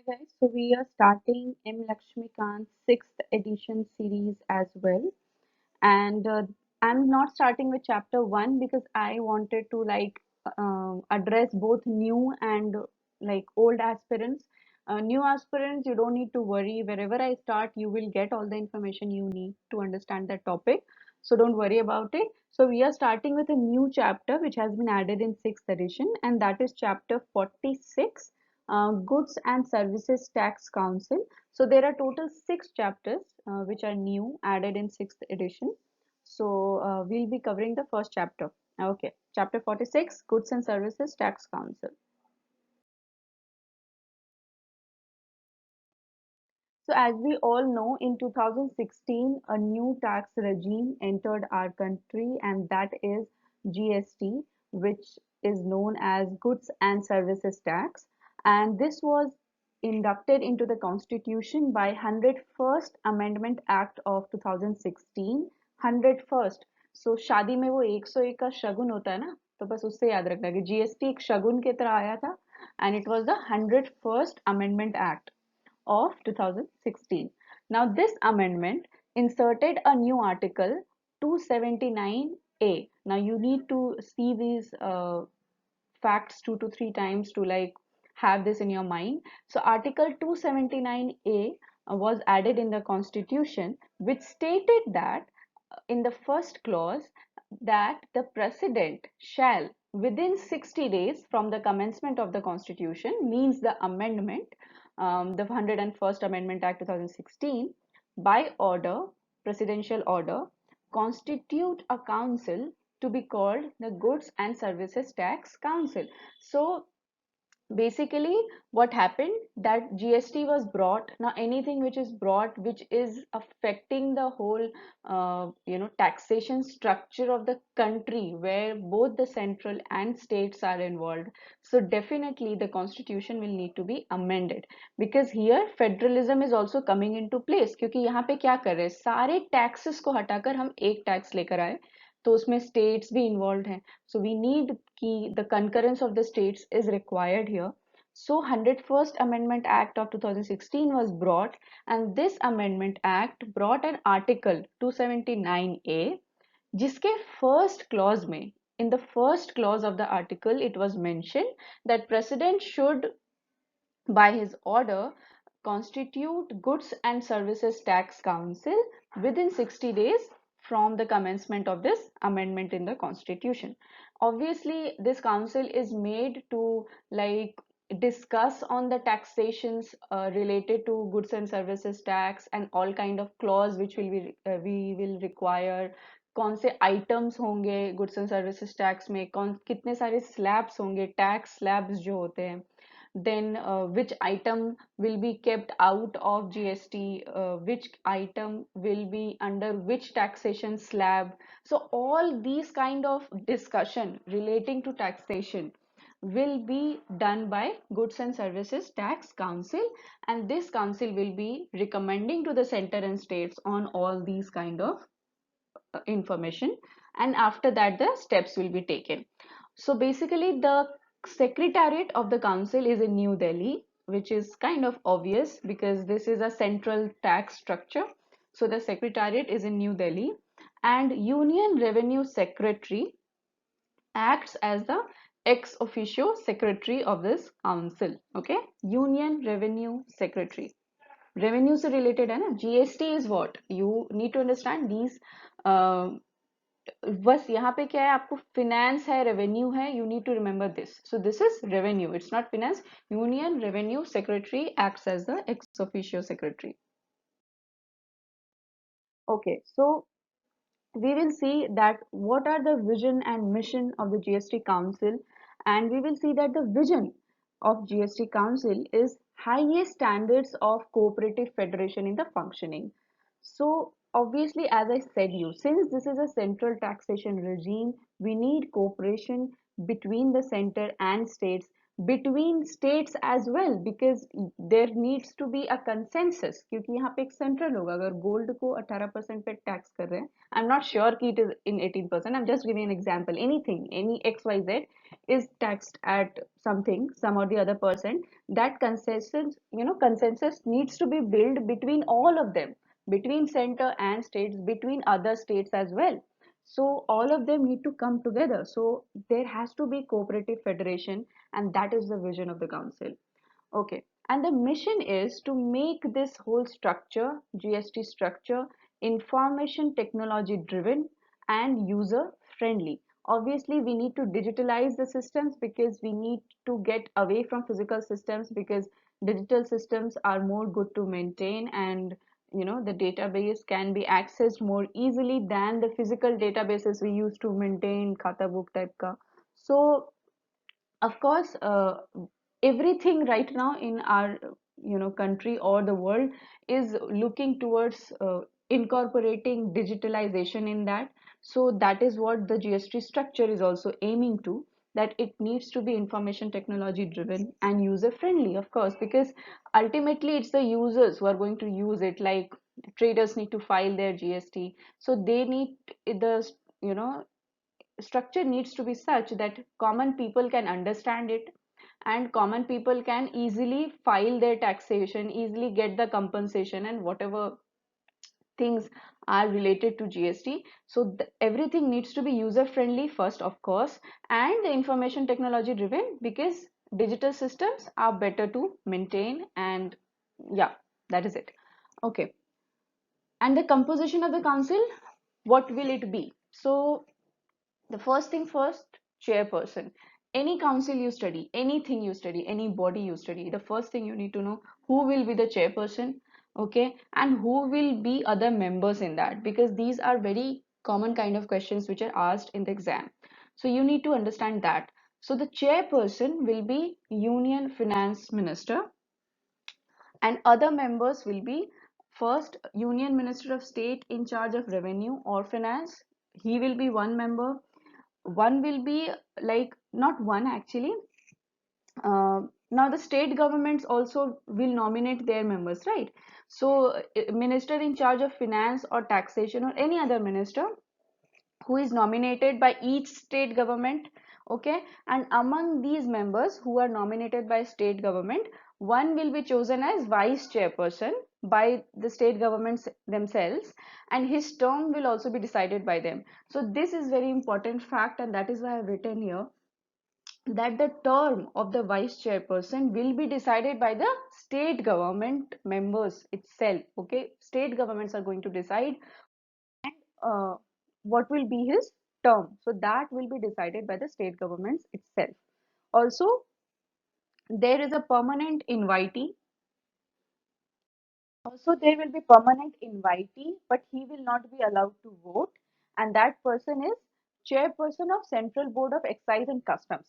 Hi guys, so we are starting M. Lakshmikant's sixth edition series as well, and I'm not starting with chapter one because I wanted to address both new and old aspirants. New aspirants, you don't need to worry. Wherever I start, you will get all the information you need to understand that topic. So don't worry about it. So we are starting with a new chapter which has been added in sixth edition, and that is chapter 46, Goods and Services Tax Council. So there are total six chapters which are new added in sixth edition. So we'll be covering the first chapter. Okay, chapter 46, Goods and Services Tax Council. So as we all know, in 2016, a new tax regime entered our country, and that is GST, which is known as Goods and Services Tax. And this was inducted into the Constitution by 101st Amendment Act of 2016. 101st. So शादी में वो 101 का शगुन होता है ना, तो बस उससे याद रखना कि जीएसटी एक शगुन की तरह आया था, and it was the 101st Amendment Act of 2016. Now, this amendment inserted a new article 279A. Now, you need to see these facts two to three times to have this in your mind. So, Article 279A was added in the Constitution, which stated that in the first clause that the president shall within 60 days from the commencement of the constitution, means the amendment, the 101st Amendment Act 2016, by order, presidential order, constitute a council to be called the Goods and Services Tax Council. So basically what happened, that GST was brought. Now anything which is brought which is affecting the whole taxation structure of the country, where both the central and states are involved, so definitely the constitution will need to be amended, because here federalism is also coming into place. क्योंकि यहाँ पे क्या कर रहे हैं, सारे taxes को हटाकर हम एक टैक्स लेकर आए, तो उसमें स्टेट्स भी इन्वॉल्व हैं. So we need the concurrence of the states is required here. So 101st Amendment Act of 2016 was brought, and this Amendment Act brought an article 279A, जिसके first clause में, in the first clause of the article, it was mentioned that president should, by his order, constitute Goods and Services Tax Council within 60 days from the commencement of this amendment in the constitution. Obviously, this council is made to discuss on the taxations related to goods and services tax, and all kind of clause which will be we will require. कौन से items होंगे goods and services tax में, कौन कितने सारे slabs होंगे, tax slabs जो होते हैं, then which item will be kept out of GST, which item will be under which taxation slab. So all these kind of discussion relating to taxation will be done by Goods and Services Tax Council, and this council will be recommending to the center and states on all these kind of information, and after that the steps will be taken. So basically the secretariat of the council is in New Delhi, which is kind of obvious because this is a central tax structure. So the secretariat is in New Delhi, and Union Revenue Secretary acts as the ex officio secretary of this council. Okay, Union Revenue Secretary. Revenue से related है ना, GST is what you need to understand these. बस यहाँ पे क्या है, आपको finance है, रेवेन्यू है, you need to remember this. So this is revenue, it's not finance. Union revenue secretary acts as the ex officio secretary. Okay, so we will see that what are the vision and mission of the GST Council, and we will see that the vision of GST Council is highest standards of cooperative federation in the functioning. So obviously, as I said you, since this is a central taxation regime, we need cooperation between the center and states, between states as well, because there needs to be a consensus, क्योंकि यहाँ पे एक central होगा, अगर gold को 18% पे tax कर रहे हैं, आई एम नॉट श्योर कि it is in 18%, I am just giving an example, anything, any XYZ is taxed at something, some or the other percent, that consensus, consensus needs to be built between all of them, between center and states, between other states as well. So all of them need to come together. So there has to be cooperative federation, and that is the vision of the council. Okay. And the mission is to make this whole structure, GST structure, information technology driven and user friendly. Obviously, we need to digitalize the systems because we need to get away from physical systems, because digital systems are more good to maintain, and the database can be accessed more easily than the physical databases we used to maintain, khata book type ka. So of course, everything right now in our country or the world is looking towards incorporating digitalization in that. So that is what the GST structure is also aiming to, that it needs to be information technology driven and user friendly, of course, because ultimately it's the users who are going to use it. Like traders need to file their GST, so they need the you know structure needs to be such that common people can understand it, and common people can easily file their taxation, easily get the compensation and whatever things are related to GST. So everything needs to be user friendly first, of course, and the information technology driven, because digital systems are better to maintain. And yeah, that is it. Okay. And the composition of the council, what will it be? So the first thing first, chairperson. Any council you study, anything you study, any body you study, the first thing you need to know, who will be the chairperson, okay, and who will be other members in that, because these are very common kind of questions which are asked in the exam. So you need to understand that. So the chairperson will be Union Finance Minister, and other members will be, first, Union Minister of State in charge of revenue or finance. He will be one member. One will be, like, not one actually, now the state governments also will nominate their members, right? So minister in charge of finance or taxation, or any other minister who is nominated by each state government, okay, and among these members who are nominated by state government, one will be chosen as vice chairperson by the state governments themselves, and his term will also be decided by them. So this is very important fact, and that is why I've written here that the term of the vice chairperson will be decided by the state government members itself. Okay, state governments are going to decide uh, what will be his term. So that will be decided by the state governments itself. Also, there is a permanent invitee. Also, there will be permanent invitee, but he will not be allowed to vote. And that person is chairperson of Central Board of Excise and Customs.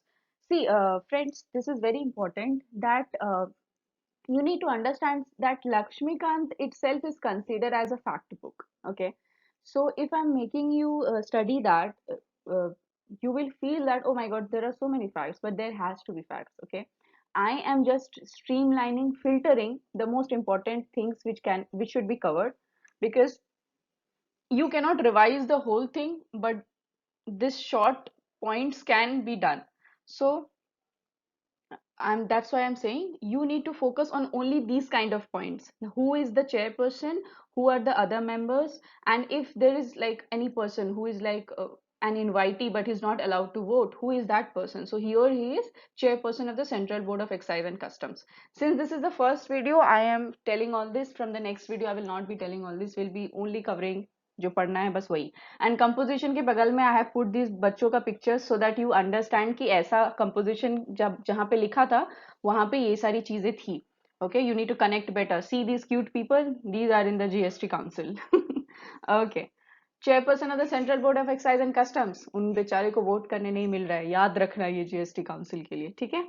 See, friends, this is very important, that you need to understand that Lakshmikant itself is considered as a fact book. Okay, so if I'm making you study that, you will feel that, oh my god, there are so many facts, but there has to be facts. Okay, I am just streamlining, filtering the most important things which should be covered, because you cannot revise the whole thing, but this short points can be done. So that's why I'm saying you need to focus on only these kind of points. Who is the chairperson? Who are the other members? And if there is like any person who is like an invitee but is not allowed to vote, who is that person? So here he is chairperson of the Central Board of Excise and Customs. Since this is the first video, I am telling all this. From the next video, I will not be telling all this. We'll be only covering जो पढ़ना है बस वही. And composition के बगल में I have put this बच्चों का pictures so that you understand कि ऐसा कंपोजिशन जब जहाँ पे लिखा था वहां पे ये सारी चीजें थी. Okay, you need to connect better. See these cute people, these are in the GST council. Okay, chairperson of the central board of excise and customs, उन बेचारे को वोट करने नहीं मिल रहा है, याद रखना ये जीएसटी काउंसिल के लिए, ठीक है.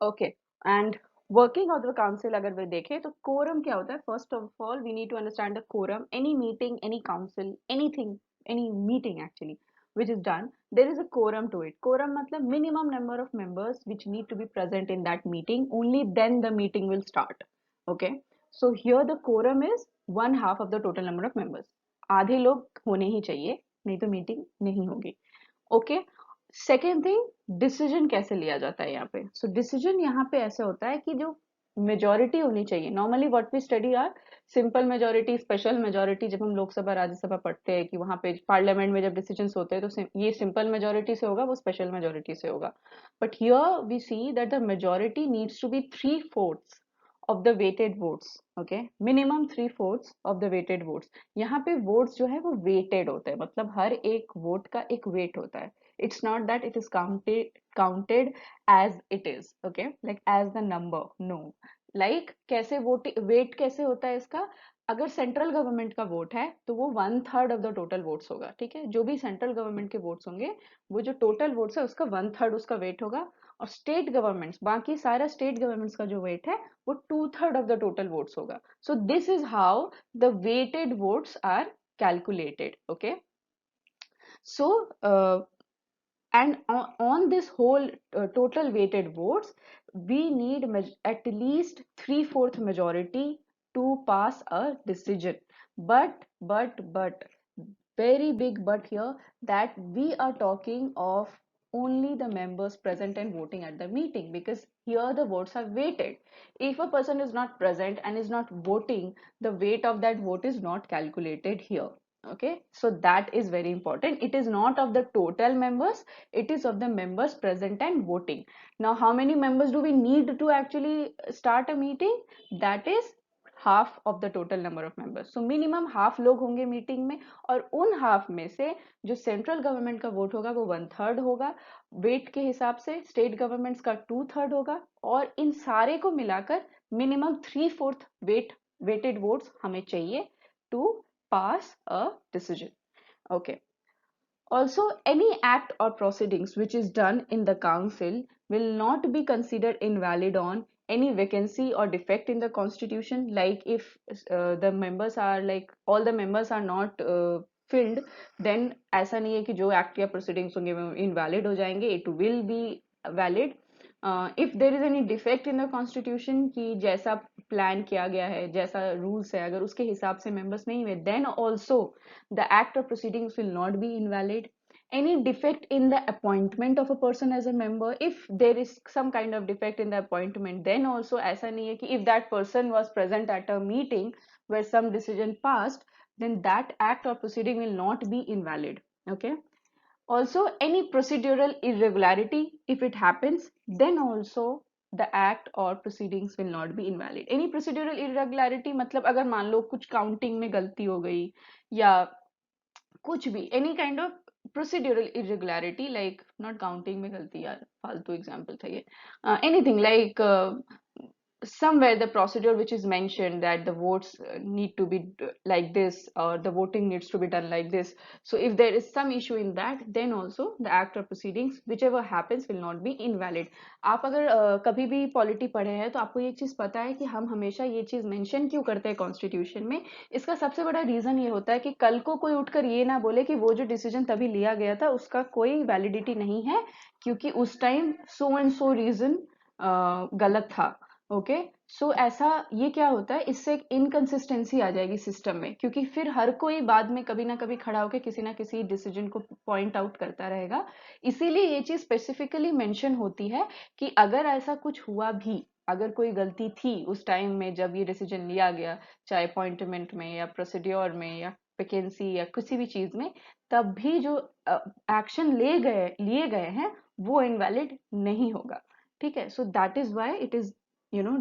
Okay, and working of the council अगर वे देखें तो कोरम क्या होता है. First of all we need to understand the quorum. Any meeting, any council, anything, any meeting actually, which is done, there is a quorum to it. Quorum matlab minimum number of members which need to be present in that meeting, only then the meeting will start. Okay, so here the quorum is one half of the total number of members. आधे लोग होने ही चाहिए, नहीं तो meeting नहीं होगी. Okay, second thing, decision कैसे लिया जाता है यहाँ पे. सो डिसीजन यहाँ पे ऐसे होता है कि जो मेजोरिटी होनी चाहिए. Normally what we study are simple majority, special majority. जब हम लोकसभा राज्यसभा पढ़ते हैं कि वहां पे पार्लियामेंट में जब डिसीजन होते हैं तो ये सिंपल मेजोरिटी से होगा, वो स्पेशल मेजोरिटी से होगा. But here we see that the majority needs to be 3/4 of the weighted votes. Okay, minimum 3/4 of the weighted votes. यहाँ पे votes जो है वो weighted होते हैं, मतलब हर एक vote का एक weight होता है. It's not that it is counted as it is. Okay, like as the number. No, like कैसे weight कैसे होता है इसका. अगर सेंट्रल गवर्नमेंट का वोट है तो वो 1/3 ऑफ द टोटल वोट्स होगा. ठीक है, जो भी सेंट्रल गवर्नमेंट के वोट्स होंगे वो जो टोटल वोट्स है उसका 1/3 उसका वेट होगा. और स्टेट गवर्नमेंट्स, बाकी सारा स्टेट गवर्नमेंट्स का जो वेट है वो 2/3 ऑफ द टोटल वोट्स होगा. So this is how the weighted votes are calculated. Okay, so and on this whole total weighted votes, we need at least 3/4 majority to pass a decision. But very big but here, that we are talking of only the members present and voting at the meeting, because here the votes are weighted. If a person is not present and is not voting, the weight of that vote is not calculated here. Okay, so that is very important. It is not of the total members, it is of the members present and voting. Now how many members do we need to actually start a meeting? That is half of the total number of members. So minimum half लोग होंगे meeting में, और उन half में से जो central government का vote होगा वो 1/3 होगा, वेट के हिसाब से स्टेट गवर्नमेंट्स का 2/3 होगा, और इन सारे को मिलाकर मिनिमम 3/4 वेटेड वोट्स हमें चाहिए to pass a decision. Okay. Also, any act or proceedings which is done in the council will not be considered invalid on any vacancy or defect in the constitution. Like if the members are like all the members are not filled, then ऐसा नहीं है कि जो act या proceedings होंगे वो invalid हो जाएंगे. It will be valid. If there is any defect in the constitution कि जैसा प्लान किया गया है, जैसा रूल्स है, अगर उसके हिसाब से मेंबर्स नहीं हुए, then also the act or proceedings will not be invalid. Any defect in the appointment of a person as a member, if there is some kind of defect in the appointment, then also ऐसा नहीं है कि if that person was present at a meeting where some decision passed, then that act or proceeding will not be invalid. Okay. Also, any procedural irregularity, if it happens, then also the act or proceedings will not be invalid. Any procedural irregularity मतलब अगर मान लो कुछ counting में गलती हो गई, या कुछ भी any kind of procedural irregularity, like not counting में गलती, यार फालतू एग्जांपल था ये, anything like somewhere the procedure which is mentioned that the votes need to be like this, or the voting needs to be done like this. So if there is some issue in that, then also the act or proceedings whichever happens will not be invalid. आप अगर कभी भी polity पढ़े हैं तो आपको ये चीज पता है कि हम हमेशा ये चीज मेंशन क्यों करते हैं कॉन्स्टिट्यूशन में. इसका सबसे बड़ा रीजन ये होता है कि कल को कोई उठकर ये ना बोले कि वो जो डिसीजन तभी लिया गया था उसका कोई वैलिडिटी नहीं है, क्योंकि उस time so and so reason गलत था. ओके, सो ऐसा ये क्या होता है, इससे एक इनकंसिस्टेंसी आ जाएगी सिस्टम में, क्योंकि फिर हर कोई बाद में कभी ना कभी खड़ा होकर किसी ना किसी डिसीजन को पॉइंट आउट करता रहेगा. इसीलिए ये चीज स्पेसिफिकली मेंशन होती है कि अगर ऐसा कुछ हुआ भी, अगर कोई गलती थी उस टाइम में जब ये डिसीजन लिया गया, चाहे अपॉइंटमेंट में या प्रोसीड्योर में या वैकेंसी या किसी भी चीज में, तब भी जो एक्शन लिए गए हैं वो इनवैलिड नहीं होगा. ठीक है, so that is why it is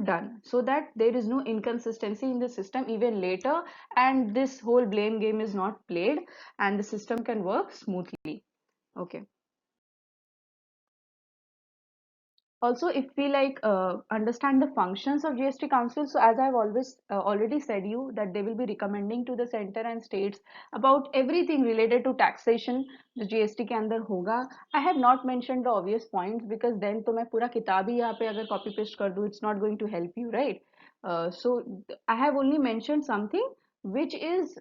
done, so that there is no inconsistency in the system even later, and this whole blame game is not played and the system can work smoothly. Okay. Also, if we like understand the functions of GST Council, so as I've always already said you that they will be recommending to the center and states about everything related to taxation जो GST के अंदर होगा. I have not mentioned the obvious points because then तो मैं पूरा किताब ही यहाँ पे अगर copy paste कर दूँ, it's not going to help you, right? So I have only mentioned something which is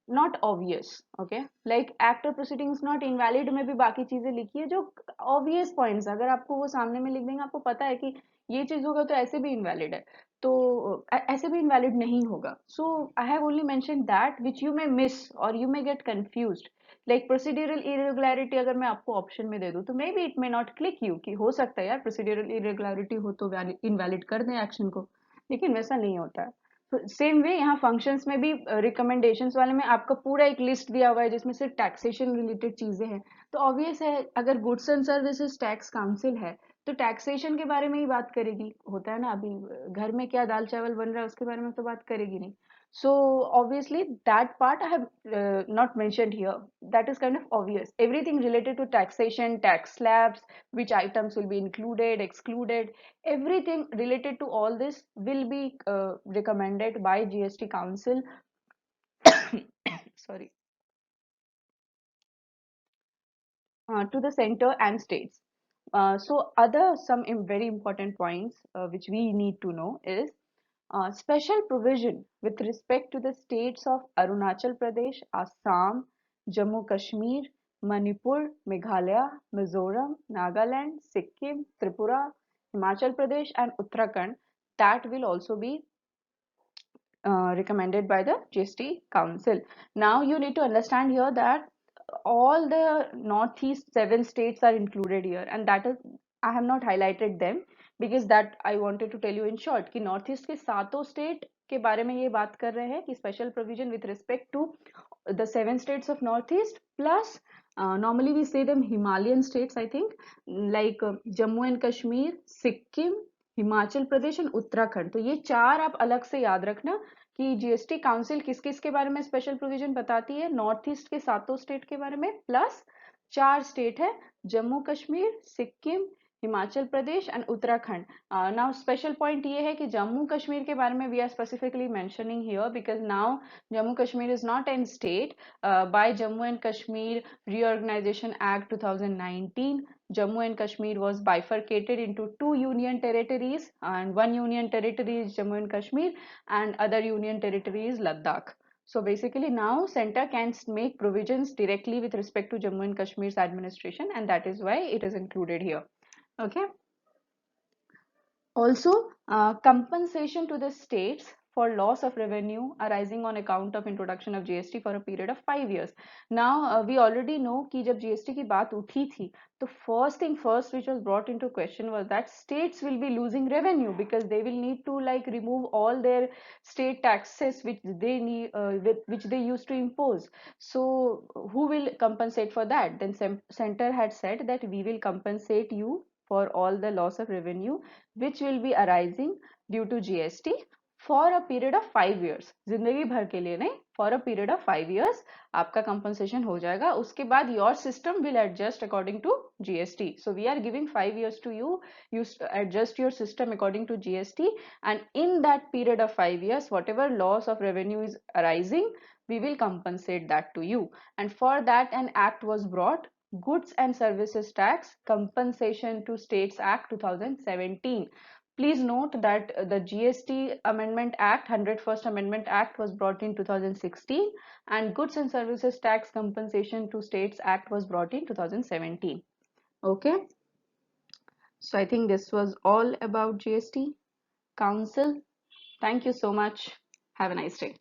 not obvious. Okay, like act or proceeding is not invalid में भी बाकी चीजें लिखी है जो obvious points, अगर आपको वो सामने में लिख देंगे, आपको पता है कि ये चीज होगा तो ऐसे भी invalid है, तो ऐसे भी invalid नहीं होगा. So I have only mentioned that which you may miss or you may get confused. Like procedural irregularity अगर मैं आपको ऑप्शन में दे दूं तो may be it may not click you कि हो सकता है यार procedural irregularity हो तो invalid कर दें एक्शन को, लेकिन वैसा नहीं होता है. सेम वे यहाँ फंक्शंस में भी रिकमेंडेशंस वाले में आपका पूरा एक लिस्ट दिया हुआ है जिसमें सिर्फ टैक्सेशन रिलेटेड चीजें हैं. तो ऑब्वियस है अगर goods and services tax council है तो टैक्सेशन के बारे में ही बात करेगी. होता है ना, अभी घर में क्या दाल चावल बन रहा है उसके बारे में तो बात करेगी नहीं. So obviously that part I have not mentioned here. That is kind of obvious. Everything related to taxation, tax slabs, which items will be included, excluded, everything related to all this will be recommended by GST Council. Sorry, to the center and states. So other some very important points which we need to know is special provision with respect to the states of Arunachal Pradesh, Assam, Jammu Kashmir, Manipur, Meghalaya, Mizoram, Nagaland, Sikkim, Tripura, Himachal Pradesh and Uttarakhand, that will also be recommended by the GST Council. Now you need to understand here that all the northeast 7 states are included here, and that is I have not highlighted them because that I wanted to tell you in short कि northeast के सातों state के बारे में ये बात कर रहे हैं कि special provision with respect to the 7 states of northeast plus normally we say them Himalayan states, I think, like Jammu and Kashmir, Sikkim, Himachal Pradesh and Uttarakhand. तो ये चार आप अलग से याद रखना कि जीएसटी काउंसिल किस किस के बारे में स्पेशल प्रोविजन बताती है. नॉर्थ ईस्ट के सातों स्टेट के बारे में प्लस 4 स्टेट है, Jammu Kashmir, Sikkim, Himachal Pradesh and Uttarakhand. Now special point ये है कि जम्मू कश्मीर के बारे में we are specifically mentioning here because now Jammu Kashmir is not an state. By Jammu and Kashmir reorganization act 2019, Jammu and Kashmir was bifurcated into 2 union territories, and one union territory is Jammu and Kashmir and other union territory is Ladakh. So basically now center can make provisions directly with respect to Jammu and Kashmir's administration, and that is why it is included here. Okay. Also, compensation to the states for loss of revenue arising on account of introduction of GST for a period of 5 years. Now, we already know कि जब GST की बात उठी थी, तो first thing first which was brought into question was that states will be losing revenue because they will need to like remove all their state taxes which they need, which they used to impose. So, who will compensate for that? Then center had said that we will compensate you for all the loss of revenue which will be arising due to GST for a period of 5 years. जिंदगी भर के लिए नहीं, for a period of 5 years आपका compensation हो जाएगा. उसके बाद your system will adjust according to GST. So we are giving 5 years to you. You adjust your system according to GST, and in that period of 5 years, whatever loss of revenue is arising, we will compensate that to you. And for that, an act was brought, Goods and Services Tax Compensation to States Act 2017. Please note that the GST Amendment Act, 101st Amendment Act was brought in 2016 and Goods and Services Tax Compensation to States Act was brought in 2017. Okay. So I think this was all about GST Council. Thank you so much. Have a nice day.